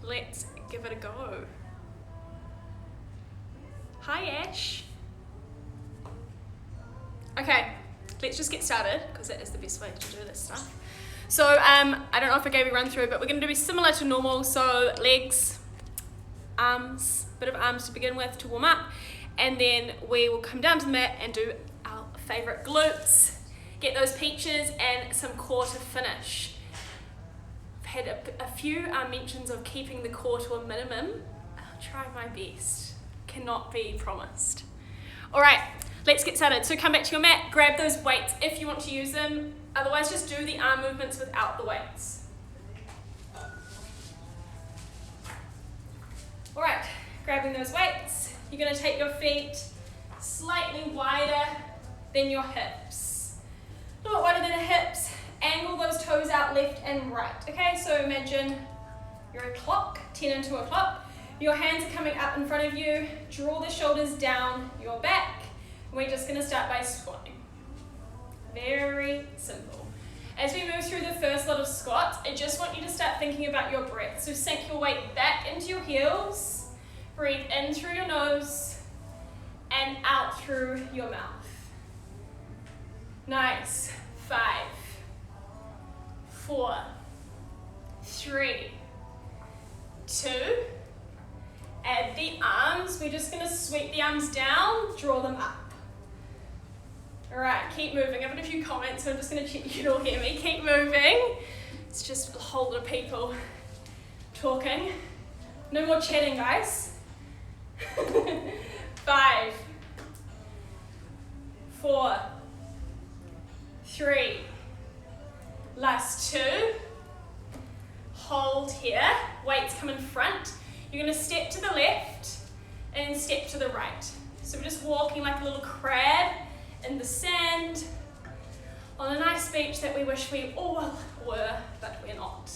let's give it a go. Hi Ash. Okay, let's just get started because that is the best way to do this stuff. So I don't know if I gave you a run through, but we're going to be similar to normal. So legs, arms, bit of arms to begin with to warm up, and then we will come down to the mat and do our favourite glutes, get those peaches and some core to finish. I've had a few mentions of keeping the core to a minimum. I'll try my best, cannot be promised. All right, let's get started. So come back to your mat, grab those weights if you want to use them, otherwise just do the arm movements without the weights. All right, grabbing those weights, you're going to take your feet slightly wider than your hips. A little wider than the hips, angle those toes out left and right. Okay, so imagine you're a clock, 10 into a clock. Your hands are coming up in front of you, draw the shoulders down your back. We're just going to start by squatting. Very simple. As we move through the first lot of squats, I just want you to start thinking about your breath. So sink your weight back into your heels, breathe in through your nose and out through your mouth. Nice. 5, 4, 3, 2. Add the arms. We're just going to sweep the arms down, draw them up. All right, keep moving. I've had a few comments, so I'm just going to check you can all hear me. Keep moving. It's just a whole lot of people talking. No more chatting, guys. 5, 4, 3. Last 2. Hold here. Weights come in front. You're going to step to the left and step to the right. So we're just walking like a little crab in the sand on a nice beach that we wish we all were, but we're not.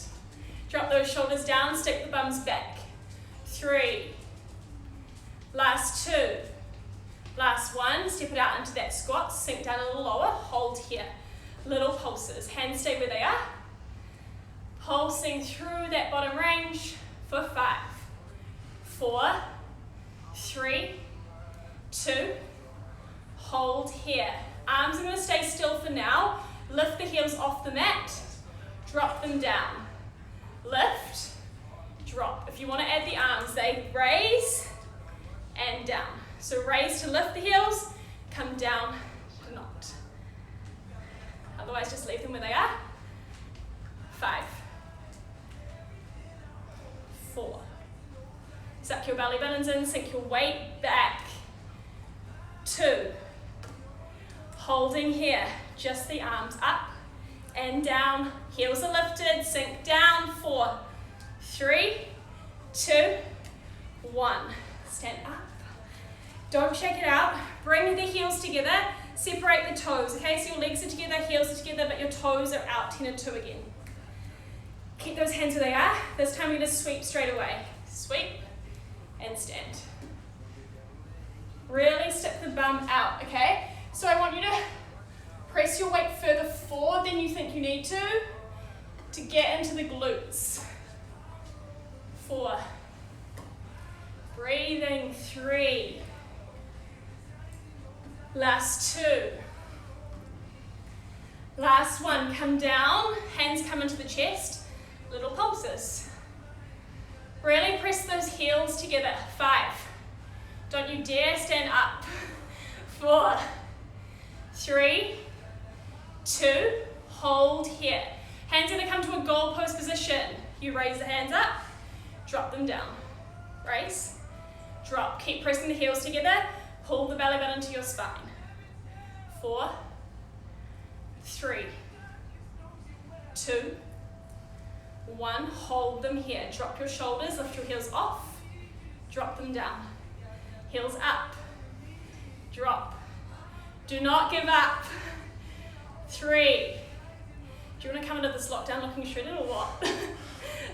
Drop those shoulders down, stick the bums back. 3. Last 2. Last 1. Step it out into that squat, sink down a little lower, hold here. Little pulses. Hands stay where they are. Pulsing through that bottom range for 5, 4, 3, 2. Hold here. Arms are going to stay still for now. Lift the heels off the mat. Drop them down. Lift, drop. If you want to add the arms, they raise and down. So raise to lift the heels, come down to not. Otherwise, just leave them where they are. 5, 4. Suck your belly buttons in, sink your weight back. 2. Holding here, just the arms up and down. Heels are lifted, sink down. 4, 3, 2, 1. Stand up. Don't shake it out. Bring the heels together. Separate the toes, okay? So your legs are together, heels are together, but your toes are out 10 and 2 again. Keep those hands where they are. This time you're going to sweep straight away. Sweep and stand. Really stick the bum out, okay? So I want you to press your weight further forward than you think you need to get into the glutes. 4. Breathing. 3. Last 2. Last 1. Come down, hands come into the chest, little pulses. Really press those heels together. 5. Don't you dare stand up. 4, 3, 2, hold here. Hands are going to come to a goal post position. You raise the hands up, drop them down. Raise, drop. Keep pressing the heels together. Pull the belly button to your spine. 4, 3, 2, 1. Hold them here. Drop your shoulders, lift your heels off, drop them down. Heels up, drop. Do not give up. 3. Do you want to come into this lockdown looking shredded or what?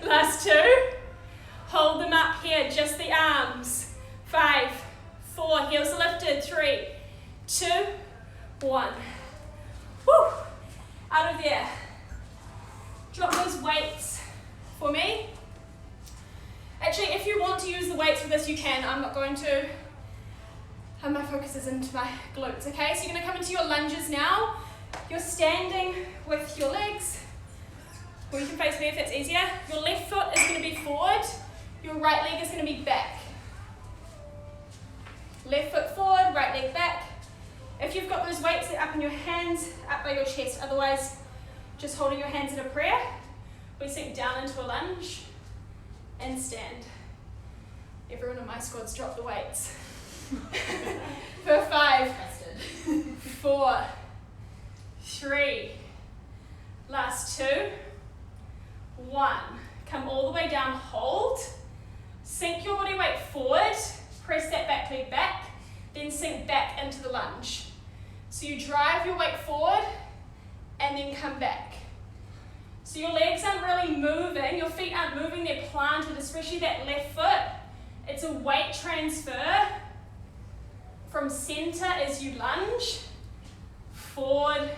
Last 2. Hold them up here, just the arms. 5, 4, heels are lifted. 3, 2, 1. Woo! Out of there. Drop those weights for me. to use the weights for this, you can. I'm not going to. My focus is into my glutes, okay? So you're going to come into your lunges now. You're standing with your legs, or you can face me if it's easier. Your left foot is going to be forward. Your right leg is going to be back. Left foot forward, right leg back. If you've got those weights, they're up in your hands, up by your chest. Otherwise, just holding your hands in a prayer. We sink down into a lunge and stand. Everyone in my squad's dropped the weights. For 5, 4, 3, last 2, 1. Come all the way down, hold. Sink your body weight forward, press that back leg back, then sink back into the lunge. So you drive your weight forward and then come back. So your legs aren't really moving, your feet aren't moving, they're planted, especially that left foot. It's a weight transfer from center as you lunge, forward,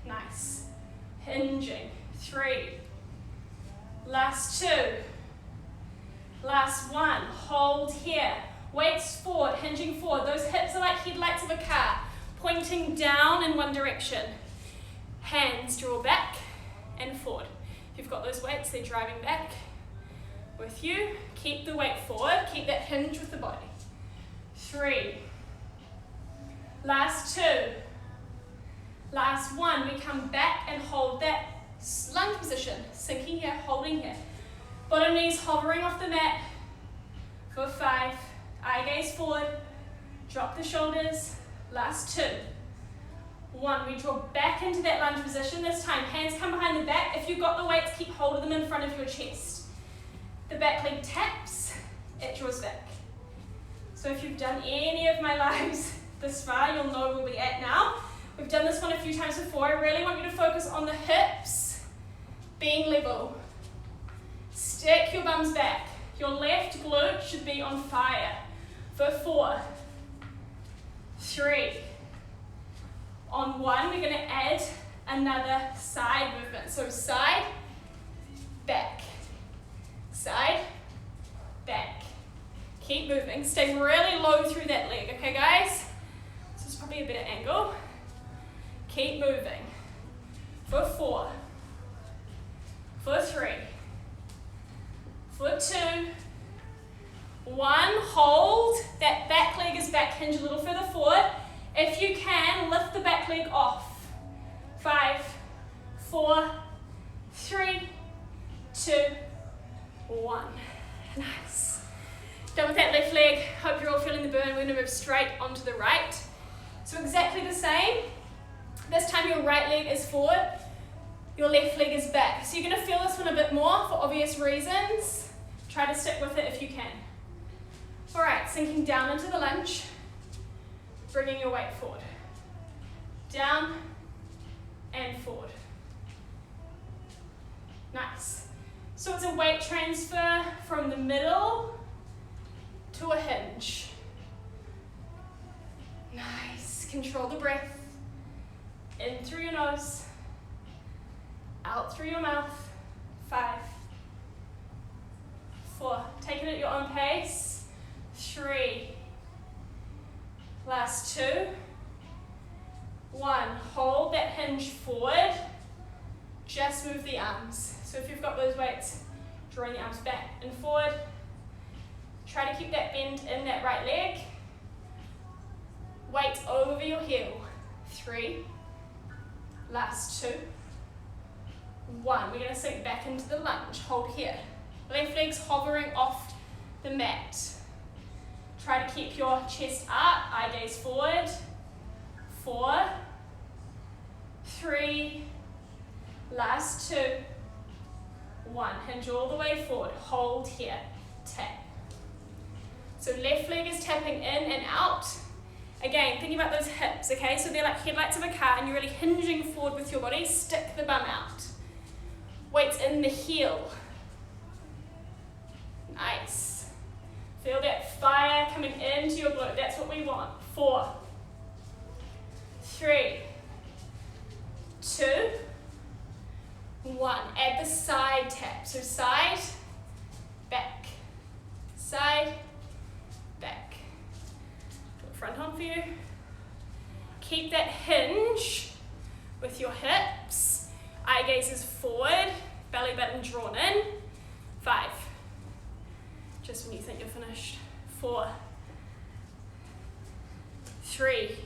nice, hinging, 3, last 2, last 1, hold here, weights forward, hinging forward, those hips are like headlights of a car, pointing down in one direction, hands draw back and forward. If you've got those weights, they're driving back with you, keep the weight forward, keep that hinge with the body, 3, last 2, last 1, we come back and hold that lunge position, sinking here, holding here. Bottom knees hovering off the mat for 5, eye gaze forward, drop the shoulders, last 2, 1, we draw back into that lunge position this time, hands come behind the back, if you've got the weights, keep hold of them in front of your chest. The back leg taps, it draws back. So if you've done any of my lives this far, you'll know where we're at now. We've done this one a few times before. I really want you to focus on the hips being level. Stick your bums back. Your left glute should be on fire. For 4, 3, on 1, we're going to add another side movement. So side, back, side, back. Keep moving. Stay really low through that leg, okay guys? This is probably a better angle. Keep moving. For 4, for 3, for 2, 1, hold. That back leg is back, hinge a little further forward. If you can, lift the back leg off. 5, 4, 3, 2, 1. Nice. Done with that left leg. Hope you're all feeling the burn. We're going to move straight onto the right. So exactly the same. This time your right leg is forward, your left leg is back. So you're going to feel this one a bit more for obvious reasons. Try to stick with it if you can. Alright, sinking down into the lunge, bringing your weight forward. Down and forward. Nice. So it's a weight transfer from the middle to a hinge. Nice. Control the breath. In through your nose, out through your mouth. 5, 4, take it at your own pace. 3, last 2, 1, hold that hinge forward, just move the arms. So if you've got those weights, drawing the arms back and forward, try to keep that bend in that right leg, weight over your heel. 3, last 2, 1, we're going to sink back into the lunge, hold here. Left leg's hovering off the mat. Try to keep your chest up, eye gaze forward. 4, 3, last 2, 1, hinge all the way forward, hold here, tap. So left leg is tapping in and out. Again, thinking about those hips, okay? So they're like headlights of a car and you're really hinging forward with your body, stick the bum out. Weights in the heel. Nice. Feel that fire coming into your glute, that's what we want. 4, 3, 2, 1. Add the side tap. So side, back, side, back. Front on for you. Keep that hinge with your hips. Eye gaze is forward, belly button drawn in. 5. Just when you think you're finished. 4, 3,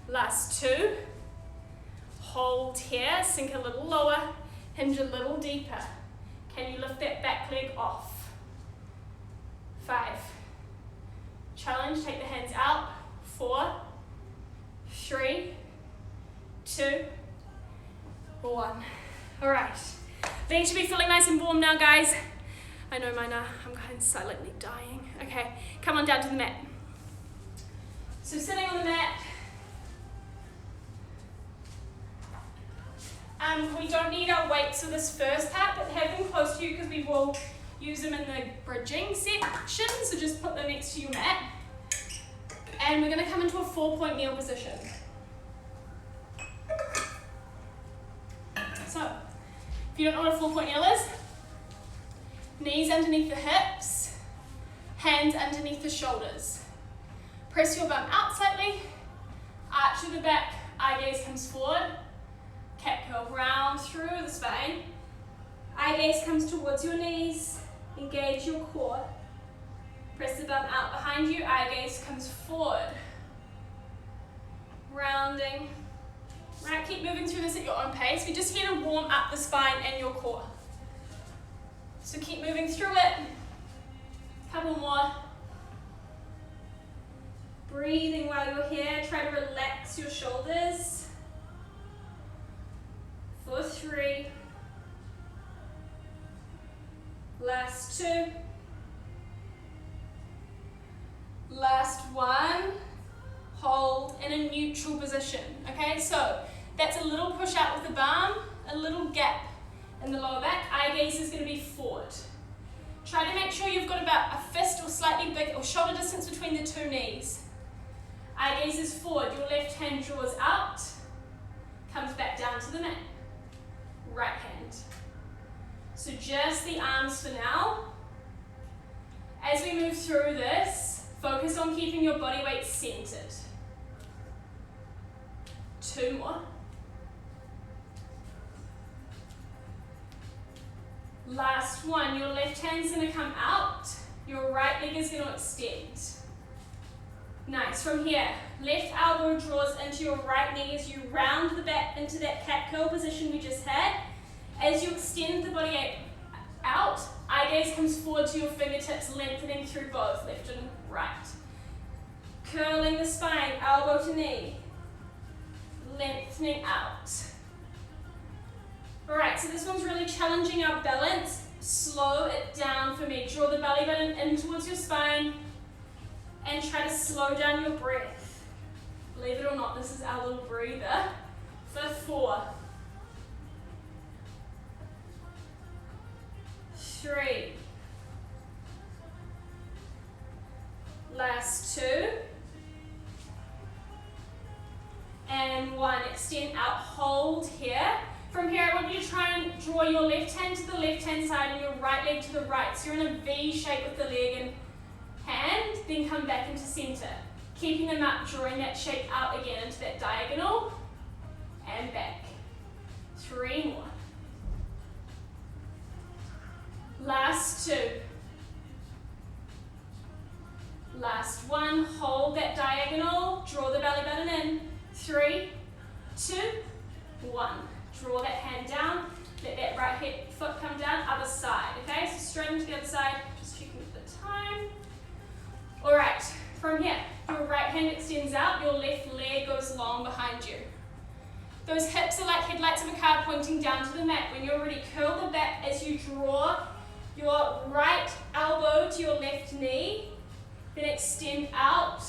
last 2. Hold here, sink a little lower, hinge a little deeper. Can you lift that back leg off? 5. Challenge, take the hands out. 4, 3, 2, 1. All right, legs should be feeling nice and warm now, guys. I know mine are, I'm kind of silently dying. Okay, come on down to the mat. So sitting on the mat, we don't need our weights for this first part, but have them close to you because we will use them in the bridging section, so just put them next to your mat. And we're going to come into a 4-point kneel position. So, if you don't know what a 4-point kneel is, knees underneath the hips, hands underneath the shoulders. Press your bum out slightly, arch to the back, eye gaze comes forward, cat curl round through the spine, eye gaze comes towards your knees, engage your core, press the bum out behind you, eye gaze comes forward, rounding. Right, keep moving through this at your own pace. We're just here to warm up the spine and your core. So keep moving through it. Couple more. Breathing while you're here. Try to relax your shoulders. For 3. Last 2. Last 1. Hold in a neutral position. Okay, so that's a little push out with the bum, a little gap in the lower back. Eye gaze is going to be forward. Try to make sure you've got about a fist or slightly big or shoulder distance between the 2 knees. Eye gaze is forward. Your left hand draws out, comes back down to the mat. Right hand. So just the arms for now. As we move through this, focus on keeping your body weight centered. 2 more. Last 1. Your left hand's going to come out. Your right leg is going to extend. Nice. From here, left elbow draws into your right knee as you round the back into that cat curl position we just had. As you extend the body out, eye gaze comes forward to your fingertips, lengthening through both left and right. Curling the spine, elbow to knee. Lengthening out. Alright, so this one's really challenging our balance. Slow it down for me. Draw the belly button in towards your spine and try to slow down your breath. Believe it or not, this is our little breather. For 4. 3. Last 2. And 1. Extend out, hold here. From here, I want you to try and draw your left hand to the left hand side and your right leg to the right. So you're in a V shape with the leg and hand, then come back into center. Keeping them up, drawing that shape out again into that diagonal and back. 3 more. Last 2. Last 1. Hold that diagonal, draw the belly button in. 3, 2, 1. Draw that hand down, let that right foot come down, other side, okay? So straight into the other side, just checking the time. All right, from here, your right hand extends out, your left leg goes long behind you. Those hips are like headlights of a car pointing down to the mat. When you're ready, curl the back as you draw your right elbow to your left knee, then extend out,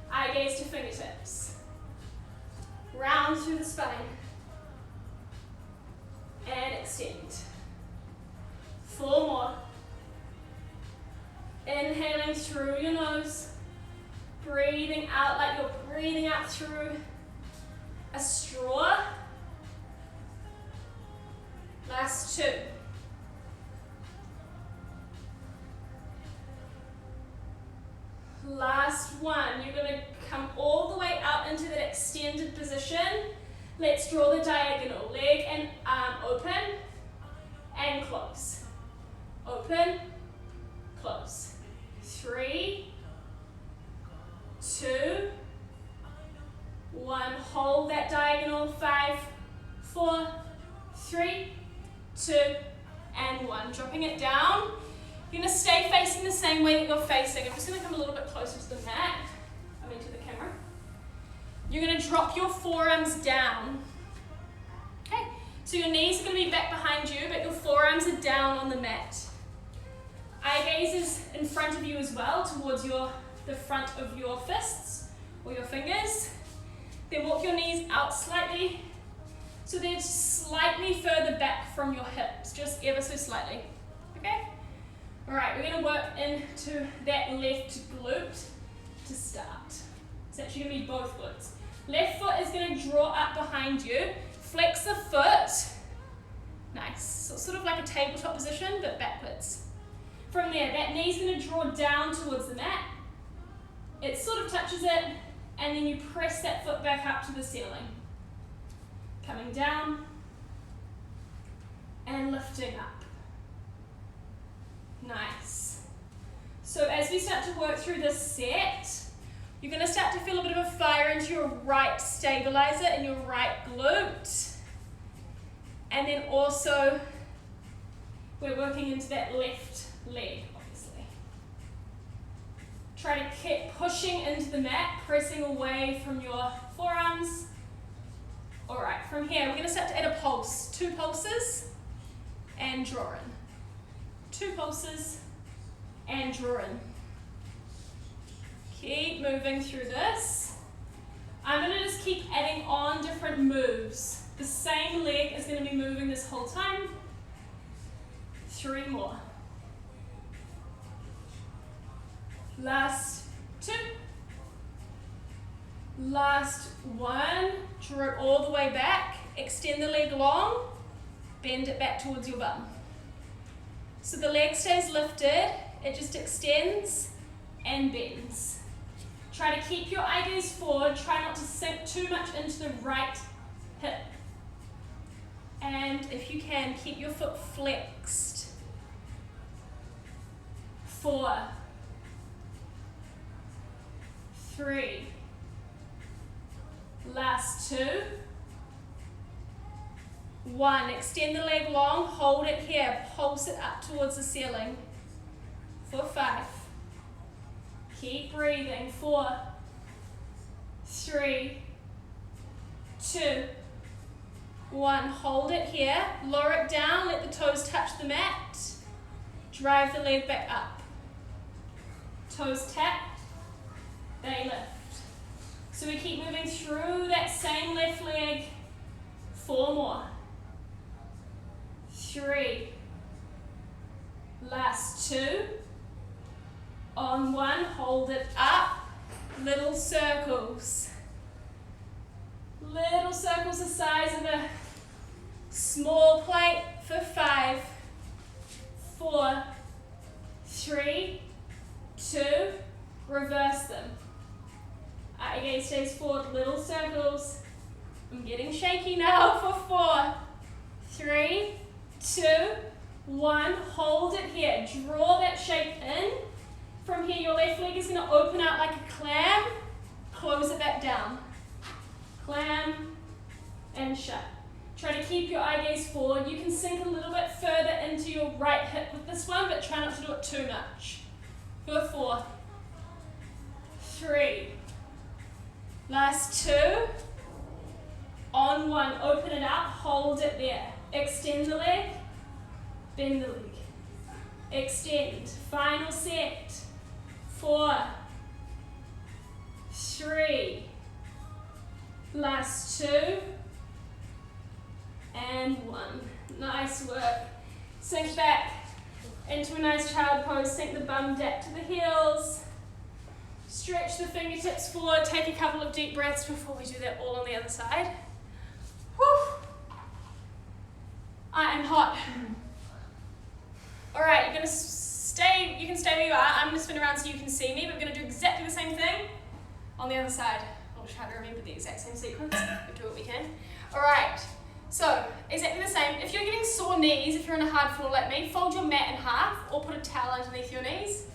eye gaze to fingertips. Round through the spine. And extend. 4 more. Inhaling through your nose. Breathing out like you're breathing out through a straw. Last 2. Last one. You're going to come all the way out into that extended position. Let's draw the diagonal. Leg and arm open and close. Open, close. 3, 2, 1. Hold that diagonal. 5, 4, 3, 2, and 1. Dropping it down. You're going to stay facing the same way that you're facing. I'm just going to come a little bit closer to the mat. To the camera. You're going to drop your forearms down. Okay, so your knees are going to be back behind you, but your forearms are down on the mat. Eye gaze is in front of you as well, towards the front of your fists or your fingers. Then walk your knees out slightly, so they're slightly further back from your hips, just ever so slightly. Okay? All right, we're going to work into that left glute to start. It's actually going to be both glutes. Left foot is going to draw up behind you. Flex the foot. Nice. So it's sort of like a tabletop position, but backwards. From there, that knee's going to draw down towards the mat. It sort of touches it, and then you press that foot back up to the ceiling. Coming down, and lifting up. Nice. So as we start to work through this set, you're going to start to feel a bit of a fire into your right stabilizer and your right glute. And then also, we're working into that left leg, obviously. Try to keep pushing into the mat, pressing away from your forearms. All right, from here, we're going to start to add a pulse. 2 pulses and draw in. 2 pulses and draw in. Keep moving through this. I'm going to just keep adding on different moves. The same leg is going to be moving this whole time. 3 more. Last 2. Last 1. Draw it all the way back. Extend the leg long. Bend it back towards your bum. So the leg stays lifted. It just extends and bends. Try to keep your eye gaze forward. Try not to sink too much into the right hip. And if you can, keep your foot flexed. 4, 3. Last 2. 1. Extend the leg long. Hold it here. Pulse it up towards the ceiling. For 5. Keep breathing. 4, 3, 2, 1. Hold it here. Lower it down. Let the toes touch the mat. Drive the leg back up. Toes tap. They lift. So we keep moving through that same left leg. 4 more. 3. Last 2. On 1, hold it up. Little circles. Little circles the size of a small plate for 5, 4, 3, 2, reverse them. Eye gaze stays forward, little circles. I'm getting shaky now for 4, 3, 2, 1. Hold it here. Draw that shape in. From here, your left leg is going to open out like a clam. Close it back down. Clam and shut. Try to keep your eye gaze forward. You can sink a little bit further into your right hip with this one, but try not to do it too much. For 4, 3. Last 2. On 1, open it up, hold it there. Extend the leg, bend the leg. Extend. Final set. 4, 3. Last 2. And 1. Nice work. Sink back into a nice child pose. Sink the bum back to the heels. Stretch the fingertips forward. Take a couple of deep breaths before we do that all on the other side. Whew. I am hot. All right, you're going to stay. You can stay stay where you are. I'm going to spin around so you can see me, but we're going to do exactly the same thing on the other side. I'll try to remember the exact same sequence. We'll do what we can. Alright, so exactly the same. If you're getting sore knees, if you're on a hard floor like me, fold your mat in half or put a towel underneath your knees.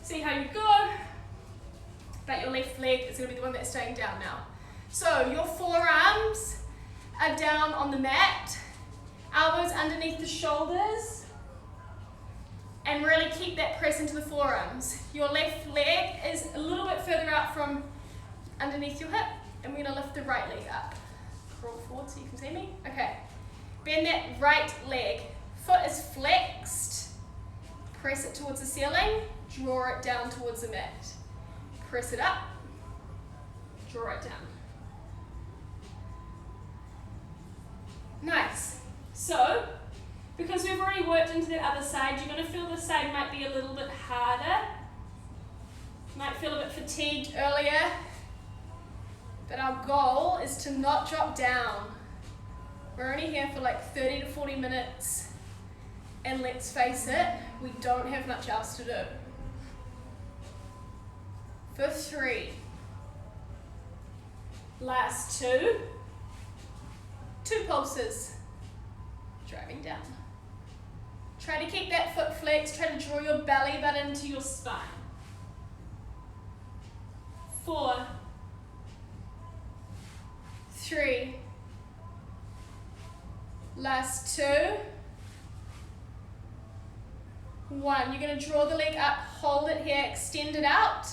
See how you go. But your left leg is going to be the one that's staying down now. So your forearms are down on the mat, elbows underneath the shoulders, and really keep that press into the forearms. Your left leg is a little bit further out from underneath your hip, and we're going to lift the right leg up. Roll forward so you can see me. Okay. Bend that right leg. Foot is flexed. Press it towards the ceiling. Draw it down towards the mat. Press it up. Draw it down. Nice. So, because we've already worked into the other side, you're going to feel this side might be a little bit harder. Might feel a bit fatigued earlier. But our goal is to not drop down. We're only here for like 30 to 40 minutes. And let's face it, we don't have much else to do. For 3. Last 2. 2 pulses. Driving down. Try to keep that foot flexed. Try to draw your belly button to your spine. 4. 3. Last 2. 1. You're going to draw the leg up, hold it here, extend it out,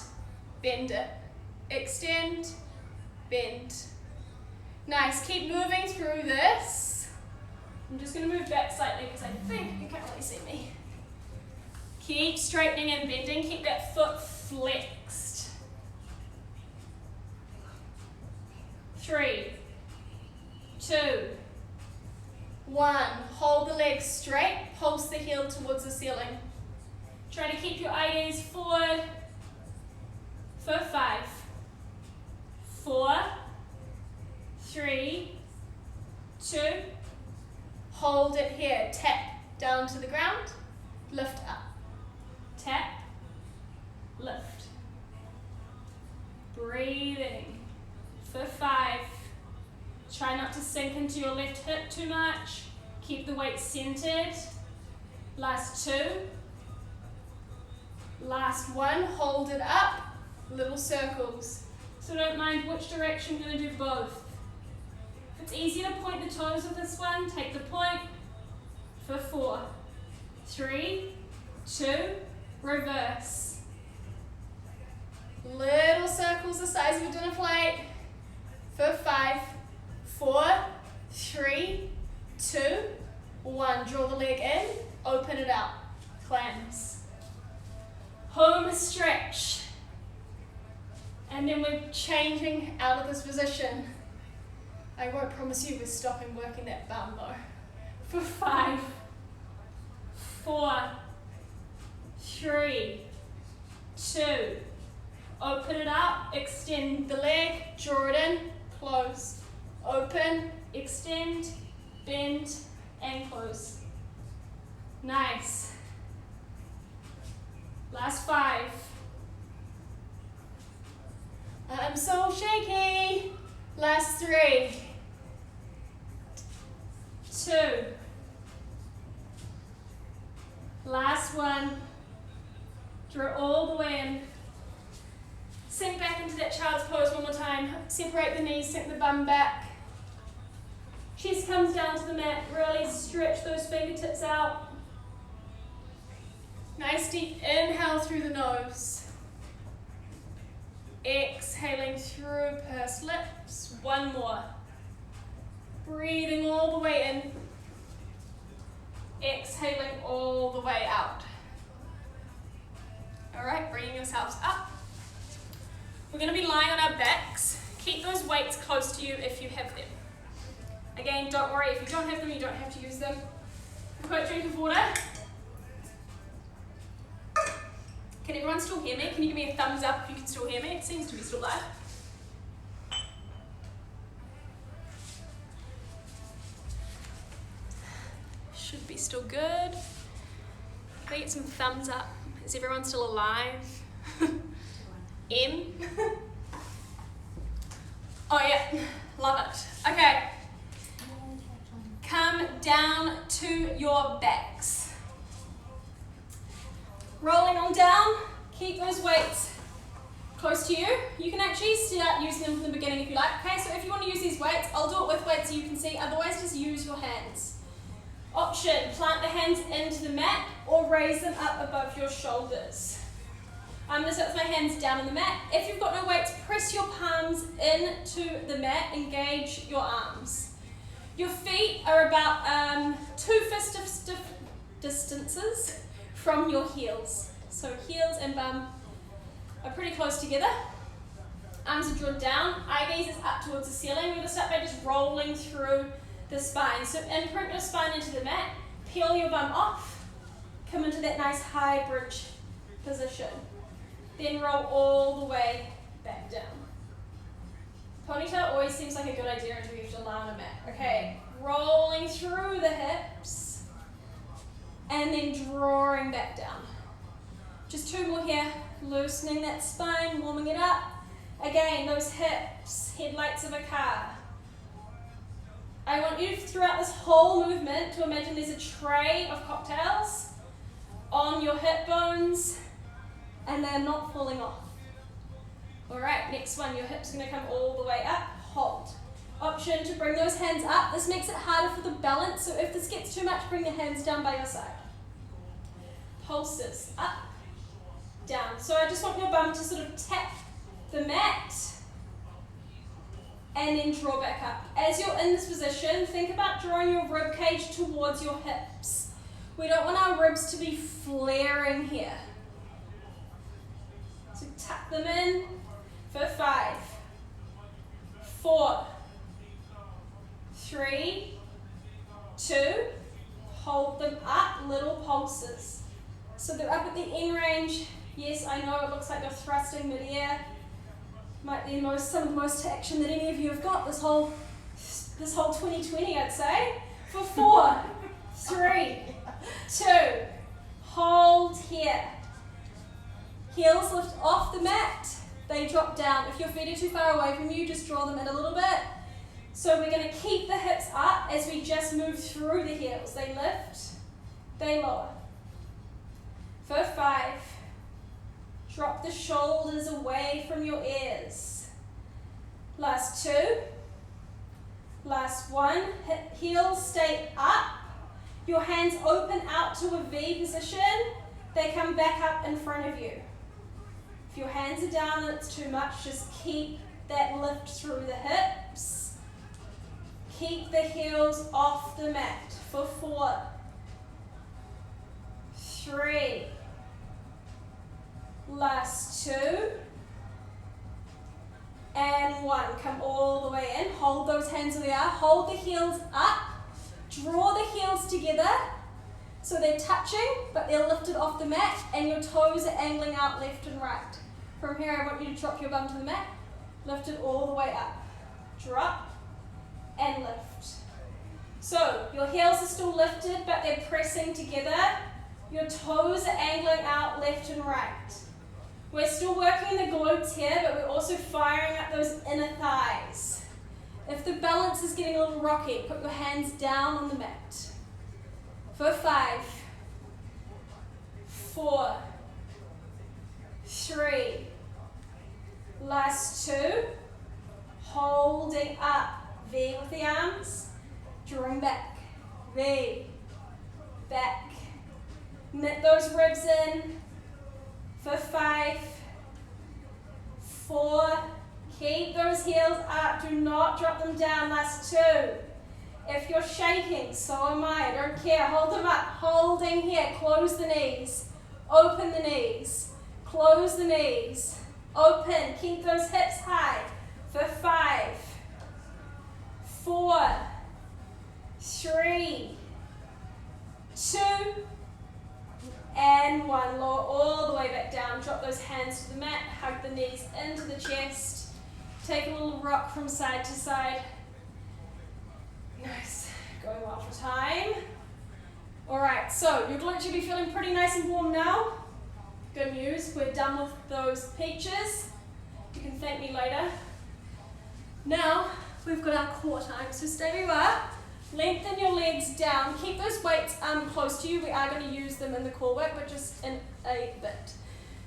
bend it. Extend, bend. Nice. Keep moving through this. I'm just going to move back slightly because I think you can't really see me. Keep straightening and bending. Keep that foot flexed. 3, 2, 1. Hold the leg straight. Pulse the heel towards the ceiling. Try to keep your eye gaze forward. For 5, 4, 3, 2. Hold it here. Tap down to the ground. Lift up. Tap. Lift. Breathing. For 5. Try not to sink into your left hip too much. Keep the weight centered. Last 2. Last 1. Hold it up. Little circles. So don't mind which direction. You're going to do both. If it's easier to point the toes with this one, take the point. For 4, 3, 2, reverse. Little circles the size of a dinner plate. For 5, 4, 3, 2, 1. Draw the leg in, open it out. Clams. Home stretch. And then we're changing out of this position. I won't promise you we're stopping working that bum though. For 5, 4, 3, 2. Open it up, extend the leg, draw it in, close. Open, extend, bend, and close. Nice. Last 5. I'm so shaky. Last 3. 2. Last 1. Draw all the way in. Sink back into that child's pose one more time. Separate the knees, sink the bum back. Chest comes down to the mat. Really stretch those fingertips out. Nice deep inhale through the nose. Exhaling through pursed lips. 1 more. Breathing all the way in. Exhaling all the way out. Alright, bringing yourselves up. We're going to be lying on our backs. Keep those weights close to you if you have them. Again, don't worry, if you don't have them, you don't have to use them. A quick drink of water. Can everyone still hear me? Can you give me a thumbs up if you can still hear me? It seems to be still live. Should be still good. Can I get some thumbs up? Is everyone still alive? M? Oh yeah, love it. Okay. Come down to your backs. Rolling on down, keep those weights close to you. You can actually start using them from the beginning if you like. Okay, so if you want to use these weights, I'll do it with weights so you can see, otherwise just use your hands. Option, plant the hands into the mat or raise them up above your shoulders. I'm going to sit with my hands down on the mat. If you've got no weights, press your palms into the mat, engage your arms. Your feet are about 2 fist distances from your heels. So heels and bum are pretty close together. Arms are drawn down, eye gaze is up towards the ceiling. We're going to start by just rolling through the spine. So imprint your spine into the mat, peel your bum off, come into that nice high bridge position. Then roll all the way back down. Ponytail always seems like a good idea until you have to lie on a mat. Okay, rolling through the hips and then drawing back down. Just 2 more here, loosening that spine, warming it up. Again, those hips, headlights of a car. I want you throughout this whole movement to imagine there's a tray of cocktails on your hip bones and they're not falling off. Alright, next one, your hips are going to come all the way up, hold. Option to bring those hands up. This makes it harder for the balance, so if this gets too much, bring the hands down by your side. Pulses, up, down. So I just want your bum to sort of tap the mat and then draw back up. As you're in this position, think about drawing your rib cage towards your hips. We don't want our ribs to be flaring here. So tuck them in for 5, 4, 3, 2, hold them up, little pulses. So they're up at the end range. Yes, I know it looks like you're thrusting mid-air. Might be some of the most action that any of you have got this whole 2020, I'd say. For 4, 3, 2, hold here. Heels lift off the mat, they drop down. If your feet are too far away from you, just draw them in a little bit. So we're going to keep the hips up as we just move through the heels. They lift, they lower. For 5, drop the shoulders away from your ears. Last 2. Last 1. Heels stay up. Your hands open out to a V position. They come back up in front of you. If your hands are down and it's too much, just keep that lift through the hips. Keep the heels off the mat. For 4, 3, last 2, and 1. Come all the way in. Hold those hands where they are. Hold the heels up. Draw the heels together so they're touching, but they're lifted off the mat, and your toes are angling out left and right. From here, I want you to drop your bum to the mat. Lift it all the way up. Drop and lift. So your heels are still lifted, but they're pressing together. Your toes are angling out left and right. We're still working the glutes here, but we're also firing up those inner thighs. If the balance is getting a little rocky, put your hands down on the mat. For 5, 4, 3, last 2, holding up, V with the arms, drawing back, V, back, knit those ribs in, for 5, 4, keep those heels up, do not drop them down, last 2. If you're shaking, so am I don't care, hold them up, holding here, close the knees, open the knees, close the knees, open, keep those hips high, for 5, 4, 3, 2, and 1. Lower all the way back down, drop those hands to the mat, hug the knees into the chest, take a little rock from side to side. Nice, going well for time. Alright, so your glutes should be feeling pretty nice and warm now. go muse. We're done with those peaches. You can thank me later. Now, we've got our core time. So stay where you are. Lengthen your legs down. Keep those weights close to you. We are going to use them in the core work, but just in a bit.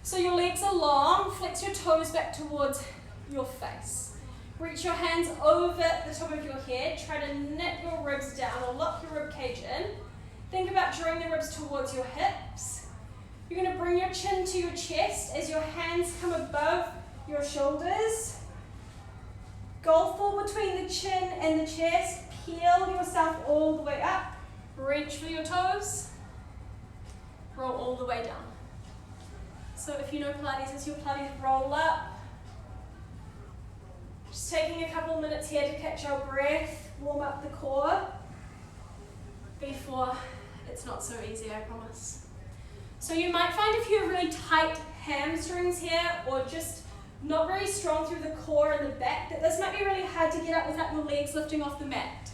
So your legs are long. Flex your toes back towards your face. Reach your hands over the top of your head. Try to knit your ribs down or lock your rib cage in. Think about drawing the ribs towards your hips. You're going to bring your chin to your chest as your hands come above your shoulders. Gulf between the chin and the chest. Peel yourself all the way up. Reach for your toes. Roll all the way down. So if you know Pilates, it's your Pilates roll up. Just taking a couple of minutes here to catch our breath, warm up the core before it's not so easy, I promise. So you might find if you have really tight hamstrings here or just not very strong through the core and the back, that this might be really hard to get up without your legs lifting off the mat.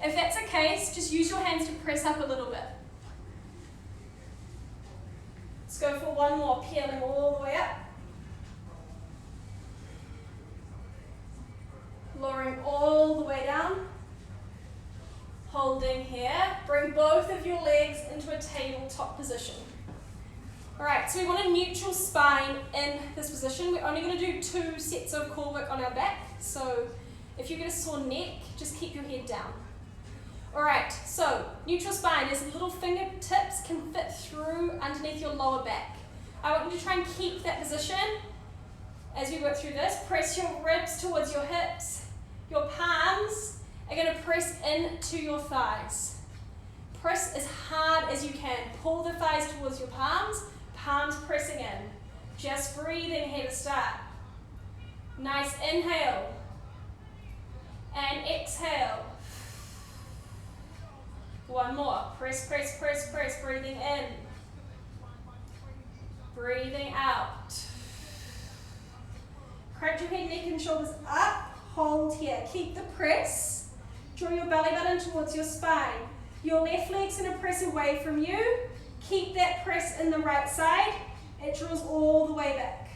If that's the case, just use your hands to press up a little bit. Let's go for one more, peeling all the way up. Lowering all the way down. Holding here. Bring both of your legs into a tabletop position. Alright, so we want a neutral spine in this position. We're only going to do 2 sets of core work on our back. So if you get a sore neck, just keep your head down. Alright, so neutral spine is little fingertips can fit through underneath your lower back. I want you to try and keep that position as we work through this. Press your ribs towards your hips. Your palms are going to press into your thighs. Press as hard as you can. Pull the thighs towards your palms. Palms pressing in. Just breathing here to start. Nice inhale. And exhale. One more. Press, press, press, press. Breathing in. Breathing out. Crunch your head, neck and shoulders up. Hold here. Keep the press. Draw your belly button towards your spine. Your left leg's going to press away from you. Keep that press in the right side. It draws all the way back.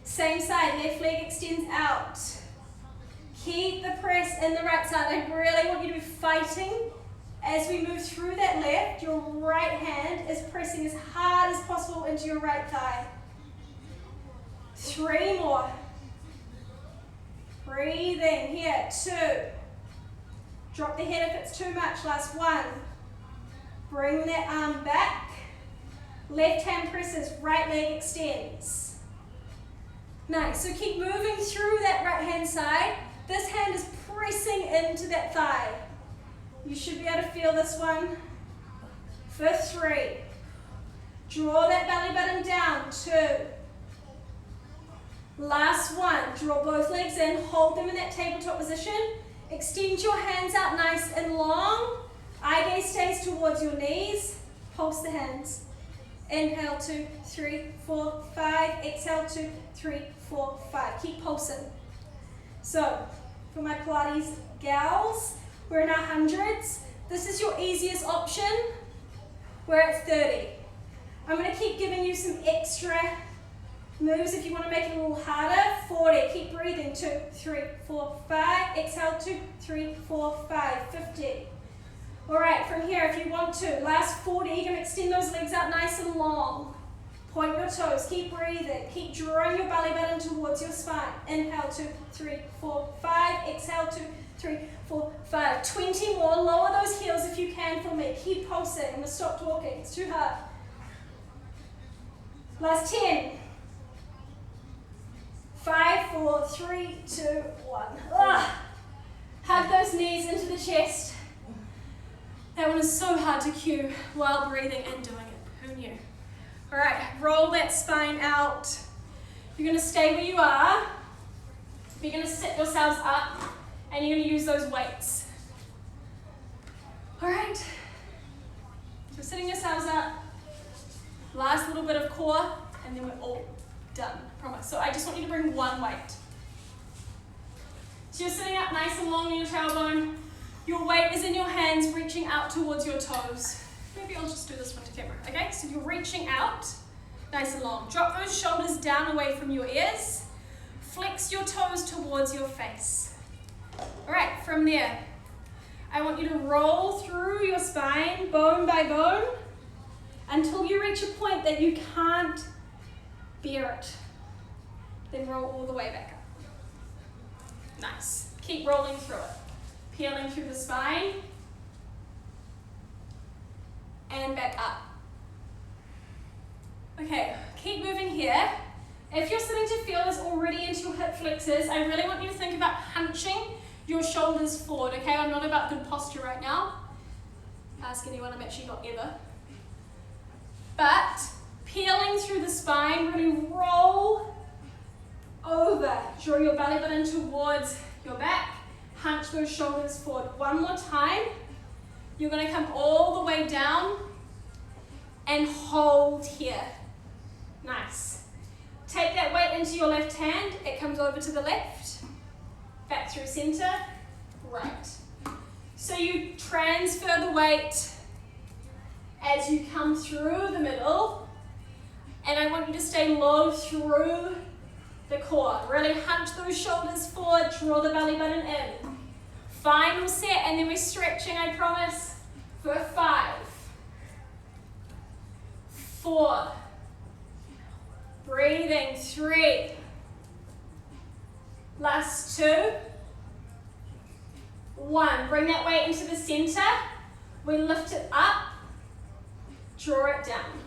Same side. Left leg extends out. Keep the press in the right side. I really want you to be fighting. As we move through that left, your right hand is pressing as hard as possible into your right thigh. 3 more. Breathing here. 2. Drop the head if it's too much. Last 1. Bring that arm back. Left hand presses, right leg extends. Nice. So keep moving through that right hand side. This hand is pressing into that thigh. You should be able to feel this one. For 3. Draw that belly button down. 2. Last 1. Draw both legs in. Hold them in that tabletop position. Extend your hands out nice and long. Eye gaze stays towards your knees. Pulse the hands. Inhale, 2, 3, 4, 5. Exhale, 2, 3, 4, 5. Keep pulsing. So, for my Pilates gals, we're in our hundreds. This is your easiest option. We're at 30. I'm going to keep giving you some extra moves if you want to make it a little harder. 40. Keep breathing. 2, 3, 4, 5. Exhale. 2, 3, 4, 5. 50. Alright, from here, if you want to, last 40, you're going to extend those legs out nice and long. Point your toes, keep breathing, keep drawing your belly button towards your spine. Inhale, 2, 3, 4, 5. Exhale, 2, 3, 4, 5. 20 more. Lower those heels if you can for me. Keep pulsing. I'm going to stop talking. It's too hard. Last 10. 5, 4, 3, 2, 1. Hug those knees into the chest. That one is so hard to cue while breathing and doing it. Who knew? Alright, roll that spine out. You're going to stay where you are. You're going to sit yourselves up and you're going to use those weights. Alright, so sitting yourselves up. Last little bit of core and then we're all done, I promise. So I just want you to bring one weight. So you're sitting up nice and long in your tailbone. Your weight is in your hands, reaching out towards your toes. Maybe I'll just do this one to camera, okay? So you're reaching out Nice and long. Drop those shoulders down away from your ears. Flex your toes towards your face. All right, from there, I want you to roll through your spine, bone by bone, until you reach a point that you can't bear it. Then roll all the way back up. Nice. Keep rolling through it. Peeling through the spine. And back up. Okay, keep moving here. If you're starting to feel this already into your hip flexors, I really want you to think about hunching your shoulders forward, okay? I'm not about good posture right now. Ask anyone, I'm actually not ever. But peeling through the spine, really roll over. Draw your belly button towards your back. Hunch those shoulders forward. One more time. You're going to come all the way down and hold here. Nice. Take that weight into your left hand. It comes over to the left. Back through center. Right. So you transfer the weight as you come through the middle. And I want you to stay low through the core. Really hunch those shoulders forward. Draw the belly button in. Final set, and then we're stretching, I promise, for 5, 4, breathing, 3, last 2, 1. Bring that weight into the center. We lift it up, draw it down,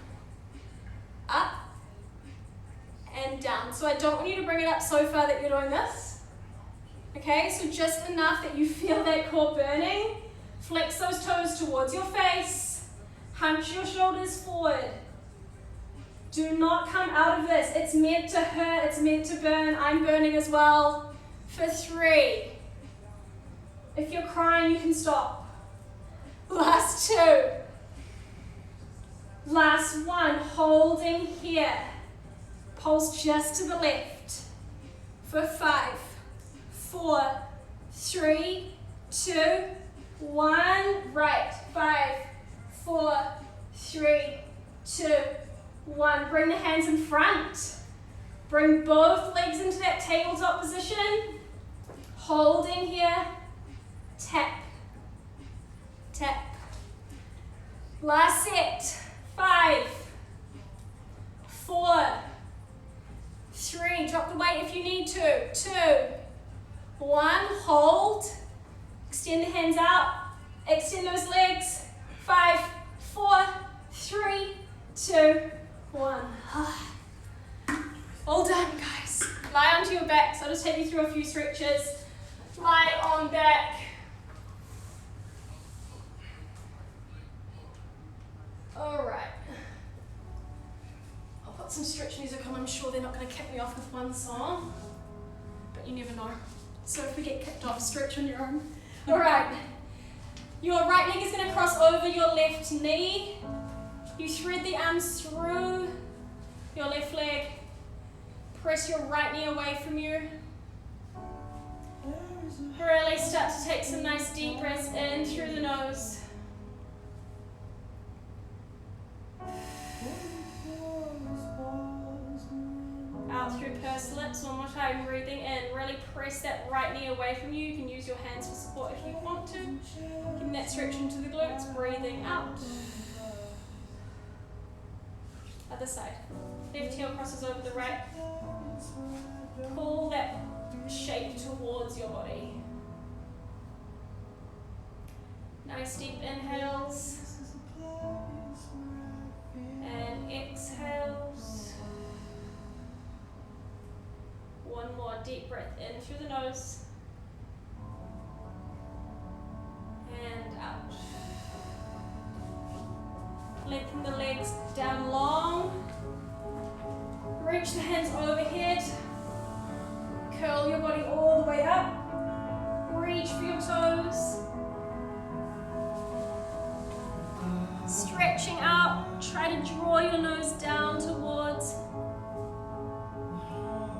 up and down. So I don't want you to bring it up so far that you're doing this. Okay, so just enough that you feel that core burning. Flex those toes towards your face. Hunch your shoulders forward. Do not come out of this. It's meant to hurt. It's meant to burn. I'm burning as well. For 3. If you're crying, you can stop. Last 2. Last 1. Holding here. Pulse just to the left. For 5. 4, 3, 2, 1. Right. 5, 4, 3, 2, 1. Bring the hands in front. Bring both legs into that tabletop position. Holding here. Tap. Tap. Last set. 5, 4, 3. Drop the weight if you need to. 2, 1, hold, extend the hands out, extend those legs, 5, 4, 3, 2, 1. All done, guys. Lie onto your back, so I'll just take you through a few stretches. Lie on back. All right. I'll put some stretch music on. I'm sure they're not going to kick me off with one song, but you never know. So if we get kicked off, stretch on your own. All right. Your right leg is going to cross over your left knee. You thread the arms through your left leg. Press your right knee away from you. Really start to take some nice deep breaths in through the nose. Out through pursed lips. One more time, breathing in. Really press that right knee away from you. You can use your hands for support if you want to. Getting that stretch into the glutes. Breathing out. Other side. Left heel crosses over the right. Pull that shape towards your body. Nice deep inhales. And exhales. One more deep breath in through the nose. And out. Lengthen the legs down long. Reach the hands overhead. Curl your body all the way up. Reach for your toes. Stretching out. Try to draw your nose down towards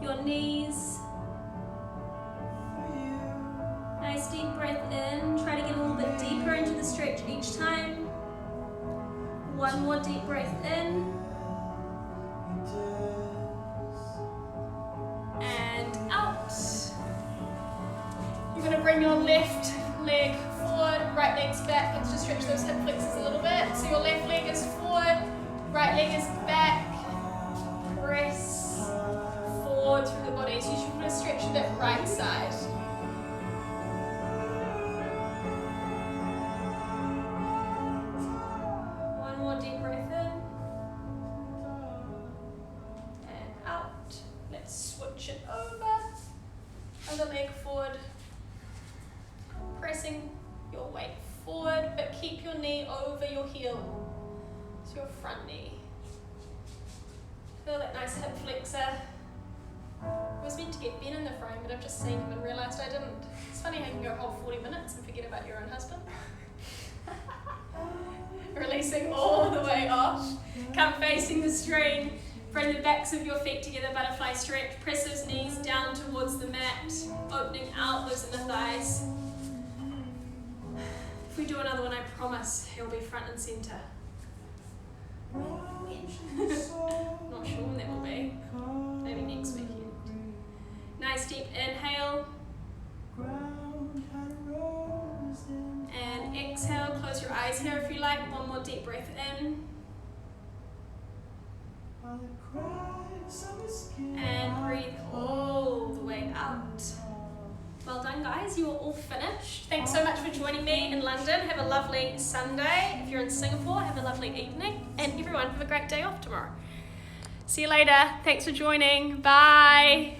your knees. Nice deep breath in. Try to get a little bit deeper into the stretch each time. One more deep breath in. bring your left leg forward, right leg's back. Let's just stretch those hip flexors a little bit. So your left leg is forward, right leg is back. Press forward through the body. So you should want to stretch that right side. One more deep breath in. And out. Let's switch it over. Other leg forward. Pressing your weight forward, but keep your knee over your heel. So your front knee. Feel that nice hip flexor. I was meant to get Ben in the frame, but I've just seen him and realised I didn't. It's funny how you can go a whole 40 minutes and forget about your own husband. Releasing all the way off. Come facing the screen. Bring the backs of your feet together, butterfly stretch. Press those knees down towards the mat, opening out those inner thighs. If we do another one, I promise he'll be front and centre. Not sure when that will be. Maybe next weekend. Nice deep inhale. And exhale. Close your eyes here if you like. One more deep breath in. And breathe all the way out. Well done, guys. You are all finished. Thanks so much for joining me in London. Have a lovely Sunday. If you're in Singapore, have a lovely evening. And everyone, have a great day off tomorrow. See you later. Thanks for joining. Bye.